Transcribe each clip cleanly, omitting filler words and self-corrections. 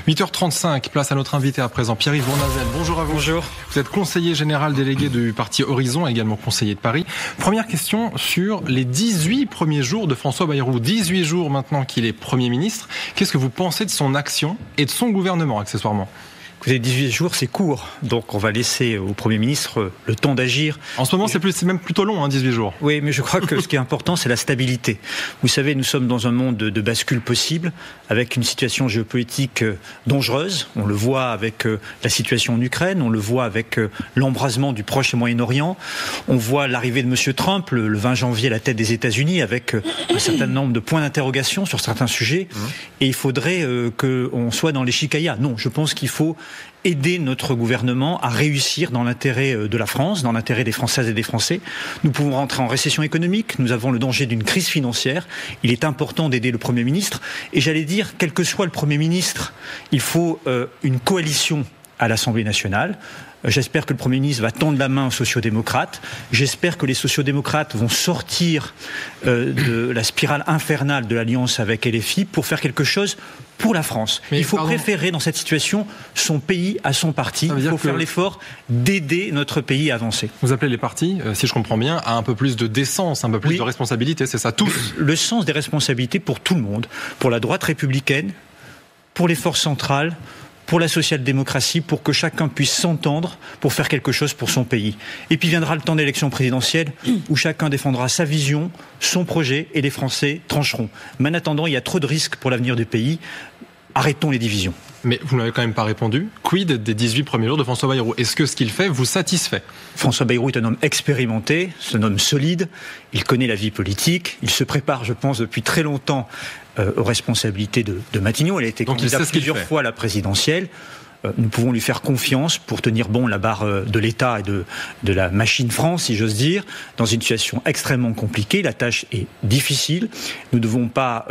8h35, place à notre invité à présent, Pierre-Yves Bournazel. Bonjour à vous. Bonjour. Vous êtes conseiller général délégué du parti Horizon, également conseiller de Paris. Première question sur les 18 premiers jours de François Bayrou. 18 jours maintenant qu'il est Premier ministre. Qu'est-ce que vous pensez de son action et de son gouvernement, accessoirement ? Écoutez, 18 jours, c'est court. Donc, on va laisser au Premier ministre le temps d'agir. En ce moment, c'est même plutôt long, 18 jours. Oui, mais je crois que ce qui est important, c'est la stabilité. Vous savez, nous sommes dans un monde de bascule possible, avec une situation géopolitique dangereuse. On le voit avec la situation en Ukraine, on le voit avec l'embrasement du Proche et Moyen-Orient. On voit l'arrivée de M. Trump le 20 janvier à la tête des États-Unis, avec un certain nombre de points d'interrogation sur certains sujets. Et il faudrait qu'on soit dans l'échiquier. Non, je pense qu'il faut aider notre gouvernement à réussir dans l'intérêt de la France, dans l'intérêt des Françaises et des Français. Nous pouvons rentrer en récession économique, nous avons le danger d'une crise financière. Il est important d'aider le Premier ministre. Et j'allais dire, quel que soit le Premier ministre, il faut une coalition à l'Assemblée nationale. J'espère que le Premier ministre va tendre la main aux sociodémocrates. J'espère que les sociodémocrates vont sortir de la spirale infernale de l'alliance avec LFI pour faire quelque chose pour la France. Il faut préférer dans cette situation son pays à son parti. Il faut faire l'effort d'aider notre pays à avancer. Vous appelez les partis, si je comprends bien, à un peu plus de décence, un peu plus de responsabilité, c'est ça, tous ? Le sens des responsabilités pour tout le monde, pour la droite républicaine, pour les forces centrales, pour la social-démocratie, pour que chacun puisse s'entendre pour faire quelque chose pour son pays. Et puis viendra le temps d'élection présidentielle où chacun défendra sa vision, son projet et les Français trancheront. Mais en attendant, il y a trop de risques pour l'avenir du pays. Arrêtons les divisions. Mais vous ne m'avez quand même pas répondu. Quid des 18 premiers jours de François Bayrou ? Est-ce que ce qu'il fait vous satisfait ? François Bayrou est un homme expérimenté, c'est un homme solide, il connaît la vie politique, il se prépare, je pense, depuis très longtemps aux responsabilités de Matignon. Il a été candidat plusieurs fois à la présidentielle. Nous pouvons lui faire confiance pour tenir bon la barre de l'État et de la machine France, si j'ose dire, dans une situation extrêmement compliquée. La tâche est difficile. Nous ne devons pas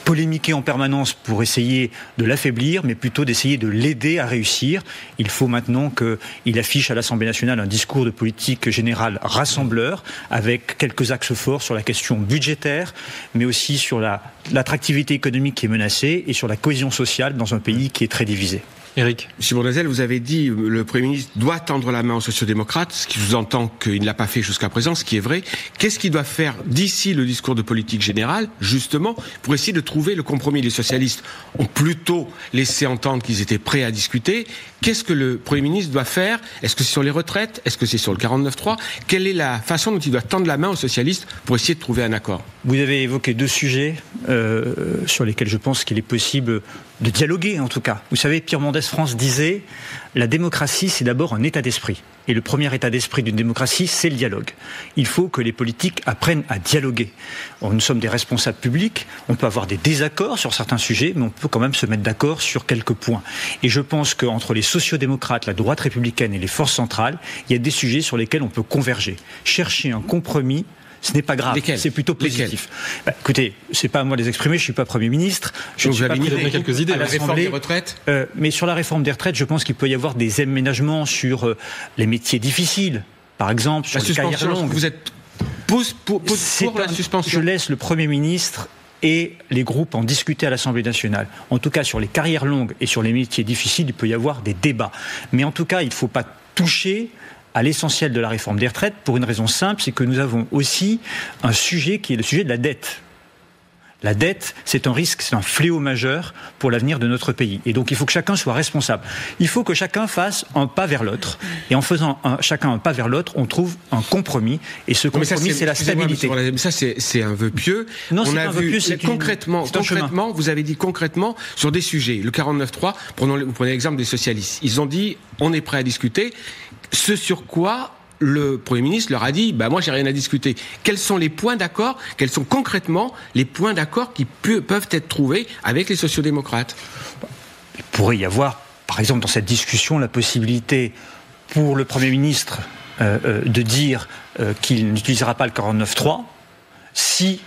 polémiquer en permanence pour essayer de l'affaiblir, mais plutôt d'essayer de l'aider à réussir. Il faut maintenant qu'il affiche à l'Assemblée nationale un discours de politique générale rassembleur, avec quelques axes forts sur la question budgétaire, mais aussi sur l'attractivité économique qui est menacée et sur la cohésion sociale dans un pays qui est très divisé. Éric. Monsieur Bournazel, vous avez dit le Premier ministre doit tendre la main aux sociodémocrates, ce qui sous-entend qu'il ne l'a pas fait jusqu'à présent, ce qui est vrai. Qu'est-ce qu'il doit faire d'ici le discours de politique générale, justement, pour essayer de trouver le compromis ? Les socialistes ont plutôt laissé entendre qu'ils étaient prêts à discuter. Qu'est-ce que le Premier ministre doit faire ? Est-ce que c'est sur les retraites ? Est-ce que c'est sur le 49.3 ? Quelle est la façon dont il doit tendre la main aux socialistes pour essayer de trouver un accord ? Vous avez évoqué deux sujets sur lesquels je pense qu'il est possible de dialoguer, en tout cas. Vous savez, Pierre Mendès France disait « La démocratie, c'est d'abord un état d'esprit. Et le premier état d'esprit d'une démocratie, c'est le dialogue. Il faut que les politiques apprennent à dialoguer. Or, nous sommes des responsables publics, on peut avoir des désaccords sur certains sujets, mais on peut quand même se mettre d'accord sur quelques points. Et je pense qu'entre les sociodémocrates, la droite républicaine et les forces centrales, il y a des sujets sur lesquels on peut converger. Chercher un compromis, ce n'est pas grave, c'est plutôt positif. Écoutez, c'est pas à moi de les exprimer, je suis pas Premier ministre. Je ne suis pas donné quelques idées. La réforme des retraites. Mais sur la réforme des retraites, je pense qu'il peut y avoir des aménagements sur les métiers difficiles, par exemple, sur les carrières longues. Vous êtes pour la suspension. Je laisse le Premier ministre et les groupes en discuter à l'Assemblée nationale. En tout cas, sur les carrières longues et sur les métiers difficiles, il peut y avoir des débats. Mais en tout cas, il ne faut pas toucher à l'essentiel de la réforme des retraites pour une raison simple, c'est que nous avons aussi un sujet qui est le sujet de la dette. La dette, c'est un risque, c'est un fléau majeur pour l'avenir de notre pays. Et donc, il faut que chacun soit responsable. Il faut que chacun fasse un pas vers l'autre. Et en faisant chacun un pas vers l'autre, on trouve un compromis. Et ce compromis, c'est la stabilité. Mais ça, c'est un vœu pieux. Non, c'est pas un vœu pieux, c'est concrètement, vous avez dit concrètement sur des sujets. Le 49.3, vous prenez l'exemple des socialistes. Ils ont dit, on est prêt à discuter. Ce sur quoi le Premier ministre leur a dit moi j'ai rien à discuter. Quels sont les points d'accord ? Quels sont concrètement les points d'accord qui peuvent être trouvés avec les sociodémocrates ? Il pourrait y avoir, par exemple, dans cette discussion, la possibilité pour le Premier ministre de dire qu'il n'utilisera pas le 49.3 si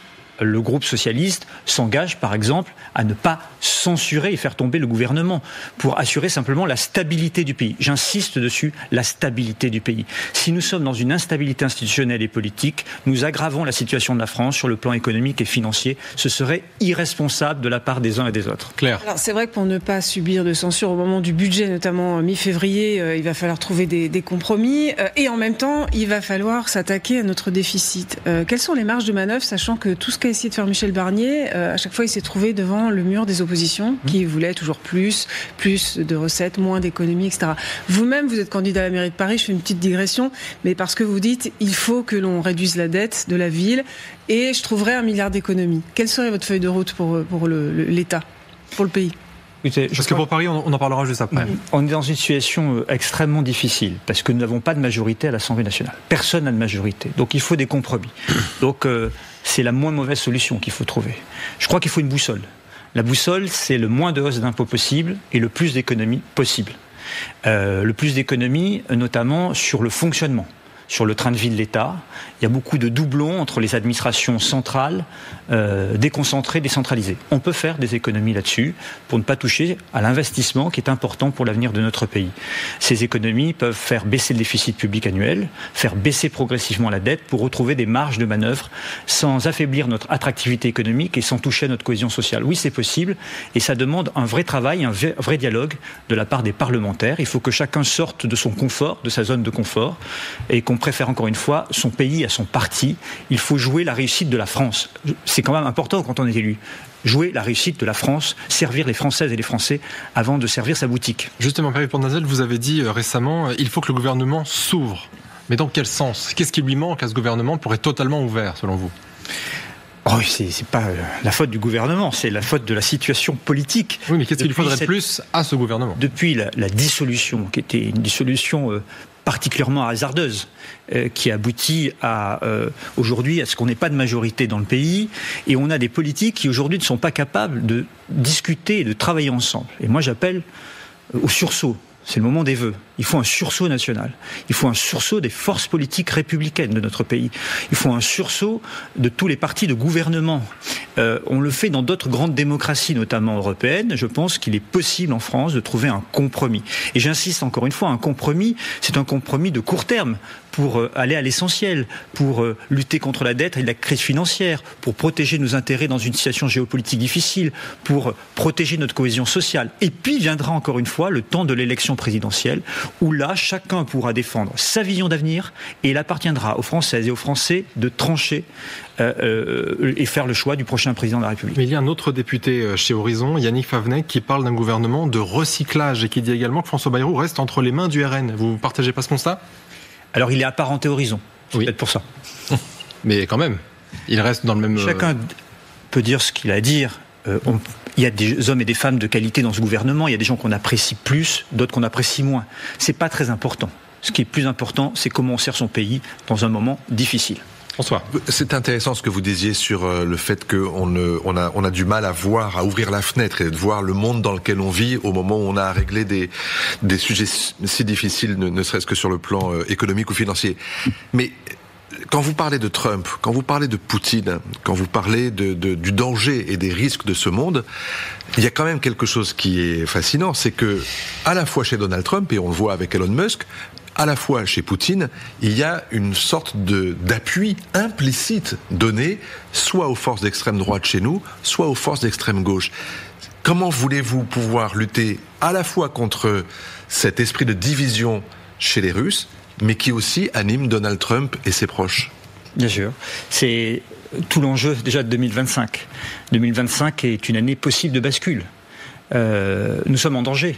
le groupe socialiste s'engage, par exemple, à ne pas censurer et faire tomber le gouvernement pour assurer simplement la stabilité du pays. J'insiste dessus, la stabilité du pays. Si nous sommes dans une instabilité institutionnelle et politique, nous aggravons la situation de la France sur le plan économique et financier. Ce serait irresponsable de la part des uns et des autres. Claire. Alors, c'est vrai que pour ne pas subir de censure au moment du budget, notamment mi-février, il va falloir trouver des compromis. Et en même temps, il va falloir s'attaquer à notre déficit. Quelles sont les marges de manœuvre, sachant que tout ce qu'a essayé de faire Michel Barnier, à chaque fois, il s'est trouvé devant le mur des oppositions qui voulaient toujours plus de recettes, moins d'économies, etc. Vous-même, vous êtes candidat à la mairie de Paris, je fais une petite digression, mais parce que vous dites il faut que l'on réduise la dette de la ville et je trouverai 1 milliard d'économies. Quelle serait votre feuille de route pour l'État, pour le pays ? Parce que pour Paris, on en parlera juste après. On est dans une situation extrêmement difficile parce que nous n'avons pas de majorité à l'Assemblée nationale. Personne n'a de majorité. Donc il faut des compromis. Donc c'est la moins mauvaise solution qu'il faut trouver. Je crois qu'il faut une boussole. La boussole, c'est le moins de hausse d'impôts possible et le plus d'économies possible. Le plus d'économies, notamment sur le fonctionnement. Sur le train de vie de l'État, il y a beaucoup de doublons entre les administrations centrales, déconcentrées, décentralisées. On peut faire des économies là-dessus pour ne pas toucher à l'investissement qui est important pour l'avenir de notre pays. Ces économies peuvent faire baisser le déficit public annuel, faire baisser progressivement la dette pour retrouver des marges de manœuvre sans affaiblir notre attractivité économique et sans toucher à notre cohésion sociale. Oui, c'est possible et ça demande un vrai travail, un vrai dialogue de la part des parlementaires. Il faut que chacun sorte de son confort, de sa zone de confort et qu'on préfère encore une fois son pays à son parti. Il faut jouer la réussite de la France. C'est quand même important quand on est élu. Jouer la réussite de la France, servir les Françaises et les Français avant de servir sa boutique. Justement, Pierre Pandazel, vous avez dit récemment il faut que le gouvernement s'ouvre. Mais dans quel sens ? Qu'est-ce qui lui manque à ce gouvernement pour être totalement ouvert, selon vous ? Oh, c'est pas la faute du gouvernement, c'est la faute de la situation politique. Oui, mais qu'est-ce qu'il lui faudrait de plus à ce gouvernement ? Depuis la dissolution, qui était une dissolution particulièrement hasardeuse, qui aboutit aujourd'hui à ce qu'on n'ait pas de majorité dans le pays, et on a des politiques qui aujourd'hui ne sont pas capables de discuter et de travailler ensemble. Et moi j'appelle au sursaut. C'est le moment des vœux. Il faut un sursaut national. Il faut un sursaut des forces politiques républicaines de notre pays. Il faut un sursaut de tous les partis de gouvernement. On le fait dans d'autres grandes démocraties, notamment européennes. Je pense qu'il est possible en France de trouver un compromis. Et j'insiste encore une fois, un compromis, c'est un compromis de court terme pour aller à l'essentiel, pour lutter contre la dette et la crise financière, pour protéger nos intérêts dans une situation géopolitique difficile, pour protéger notre cohésion sociale. Et puis viendra encore une fois le temps de l'élection présidentielle, où là, chacun pourra défendre sa vision d'avenir et il appartiendra aux Françaises et aux Français de trancher et faire le choix du prochain président de la République. Mais il y a un autre député chez Horizon, Yannick Favennec, qui parle d'un gouvernement de recyclage et qui dit également que François Bayrou reste entre les mains du RN. Vous ne partagez pas ce constat ? Alors il est apparenté Horizon, c'est peut-être pour ça. Mais quand même, il reste dans le même... Chacun peut dire ce qu'il a à dire. Il y a des hommes et des femmes de qualité dans ce gouvernement, il y a des gens qu'on apprécie plus, d'autres qu'on apprécie moins. C'est pas très important. Ce qui est plus important, c'est comment on sert son pays dans un moment difficile. François. C'est intéressant ce que vous disiez sur le fait qu'on a du mal à voir, à ouvrir la fenêtre et de voir le monde dans lequel on vit au moment où on a à régler des sujets si difficiles, ne serait-ce que sur le plan économique ou financier. Mais quand vous parlez de Trump, quand vous parlez de Poutine, quand vous parlez du danger et des risques de ce monde, il y a quand même quelque chose qui est fascinant, c'est que à la fois chez Donald Trump, et on le voit avec Elon Musk, à la fois chez Poutine, il y a une sorte d'appui implicite donné soit aux forces d'extrême droite chez nous, soit aux forces d'extrême gauche. Comment voulez-vous pouvoir lutter à la fois contre cet esprit de division chez les Russes, mais qui aussi anime Donald Trump et ses proches ? Bien sûr. C'est tout l'enjeu déjà de 2025. 2025 est une année possible de bascule. Nous sommes en danger.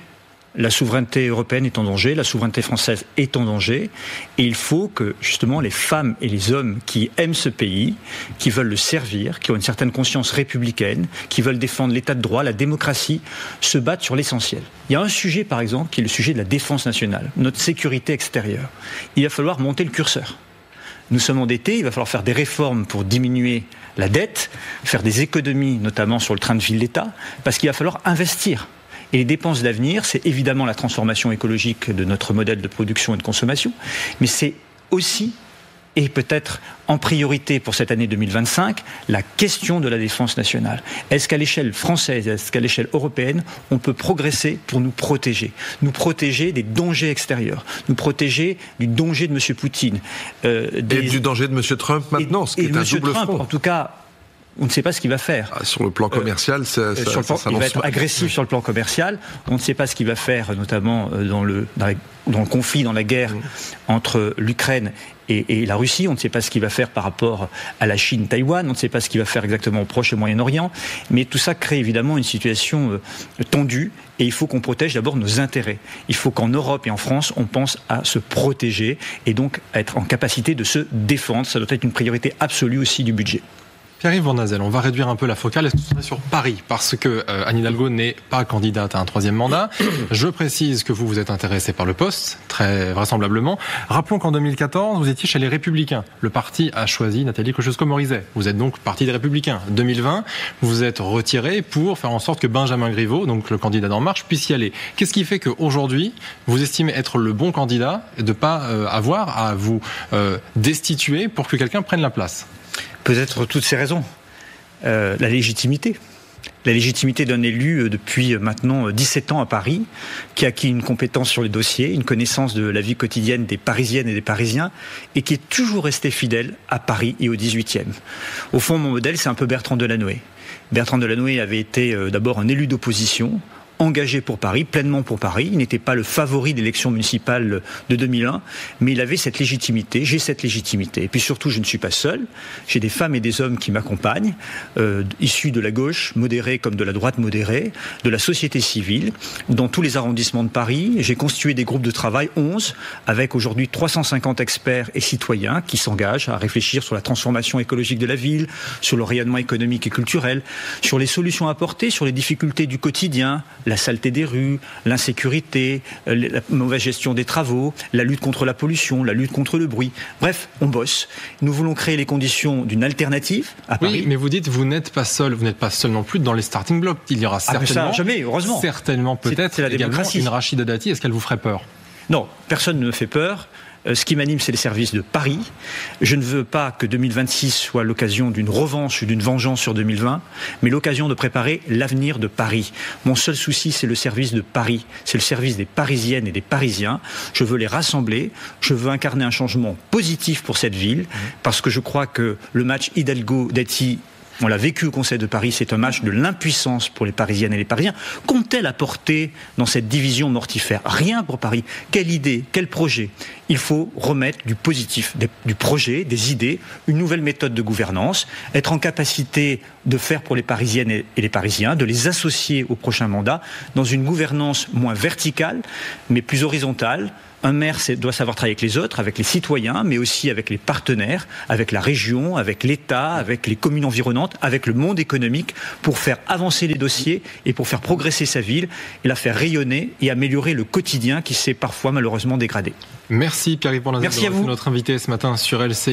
La souveraineté européenne est en danger, la souveraineté française est en danger, et il faut que justement les femmes et les hommes qui aiment ce pays, qui veulent le servir, qui ont une certaine conscience républicaine, qui veulent défendre l'état de droit, la démocratie, se battent sur l'essentiel. Il y a un sujet par exemple qui est le sujet de la défense nationale, notre sécurité extérieure. Il va falloir monter le curseur. Nous sommes endettés, il va falloir faire des réformes pour diminuer la dette, faire des économies notamment sur le train de vie de l'État, parce qu'il va falloir investir. Et les dépenses d'avenir, c'est évidemment la transformation écologique de notre modèle de production et de consommation, mais c'est aussi et peut-être en priorité pour cette année 2025, la question de la défense nationale. Est-ce qu'à l'échelle française, est-ce qu'à l'échelle européenne, on peut progresser pour nous protéger des dangers extérieurs, nous protéger du danger de M. Poutine. Et du danger de M. Trump maintenant, ce qui est un double front. En tout cas, on ne sait pas ce qu'il va faire. Sur le plan commercial, il va être agressif sur le plan commercial. On ne sait pas ce qu'il va faire, notamment dans le conflit, dans la guerre entre l'Ukraine et la Russie. On ne sait pas ce qu'il va faire par rapport à la Chine, Taïwan. On ne sait pas ce qu'il va faire exactement au Proche et Moyen-Orient. Mais tout ça crée évidemment une situation tendue. Et il faut qu'on protège d'abord nos intérêts. Il faut qu'en Europe et en France, on pense à se protéger et donc à être en capacité de se défendre. Ça doit être une priorité absolue aussi du budget. Pierre-Yves Bournazel, on va réduire un peu la focale. Est-ce que ce serait sur Paris? Parce que Anne Hidalgo n'est pas candidate à un 3e mandat. Je précise que vous êtes intéressé par le poste, très vraisemblablement. Rappelons qu'en 2014, vous étiez chez les Républicains. Le parti a choisi Nathalie Kosciusko-Morizet. Vous êtes donc parti des Républicains. 2020, vous vous êtes retiré pour faire en sorte que Benjamin Griveaux, donc le candidat d'En Marche, puisse y aller. Qu'est-ce qui fait qu'aujourd'hui, vous estimez être le bon candidat et de ne pas avoir à vous destituer pour que quelqu'un prenne la place? Peut-être toutes ces raisons. La légitimité. La légitimité d'un élu depuis maintenant 17 ans à Paris, qui a acquis une compétence sur les dossiers, une connaissance de la vie quotidienne des Parisiennes et des Parisiens, et qui est toujours resté fidèle à Paris et au 18e. Au fond, mon modèle, c'est un peu Bertrand Delanoë. Bertrand Delanoë avait été d'abord un élu d'opposition, engagé pour Paris, pleinement pour Paris. Il n'était pas le favori d'élection municipale de 2001, mais il avait cette légitimité, j'ai cette légitimité. Et puis surtout, je ne suis pas seul, j'ai des femmes et des hommes qui m'accompagnent, issus de la gauche modérée comme de la droite modérée, de la société civile, dans tous les arrondissements de Paris. J'ai constitué des groupes de travail, 11, avec aujourd'hui 350 experts et citoyens qui s'engagent à réfléchir sur la transformation écologique de la ville, sur le rayonnement économique et culturel, sur les solutions à apporter, sur les difficultés du quotidien, la saleté des rues, l'insécurité, la mauvaise gestion des travaux, la lutte contre la pollution, la lutte contre le bruit. Bref, on bosse. Nous voulons créer les conditions d'une alternative à Paris. Oui, mais vous dites, vous n'êtes pas seul non plus dans les starting blocks. Il y aura certainement, jamais, heureusement. Certainement peut-être également une Rachida Dati. Est-ce qu'elle vous ferait peur? Non, personne ne me fait peur. Ce qui m'anime, c'est les services de Paris. Je ne veux pas que 2026 soit l'occasion d'une revanche ou d'une vengeance sur 2020, mais l'occasion de préparer l'avenir de Paris. Mon seul souci, c'est le service de Paris. C'est le service des Parisiennes et des Parisiens. Je veux les rassembler. Je veux incarner un changement positif pour cette ville, parce que je crois que le match Hidalgo-Dati, on l'a vécu au Conseil de Paris, c'est un match de l'impuissance pour les Parisiennes et les Parisiens. Qu'ont-elles apporté dans cette division mortifère? Rien pour Paris. Quelle idée? Quel projet? Il faut remettre du positif, du projet, des idées, une nouvelle méthode de gouvernance, être en capacité de faire pour les Parisiennes et les Parisiens, de les associer au prochain mandat dans une gouvernance moins verticale, mais plus horizontale. Un maire doit savoir travailler avec les autres, avec les citoyens, mais aussi avec les partenaires, avec la région, avec l'État, avec les communes environnantes, avec le monde économique, pour faire avancer les dossiers et pour faire progresser sa ville et la faire rayonner et améliorer le quotidien qui s'est parfois malheureusement dégradé. Merci Pierre-Yves Bournazel d'avoir été notre invité ce matin sur LCI.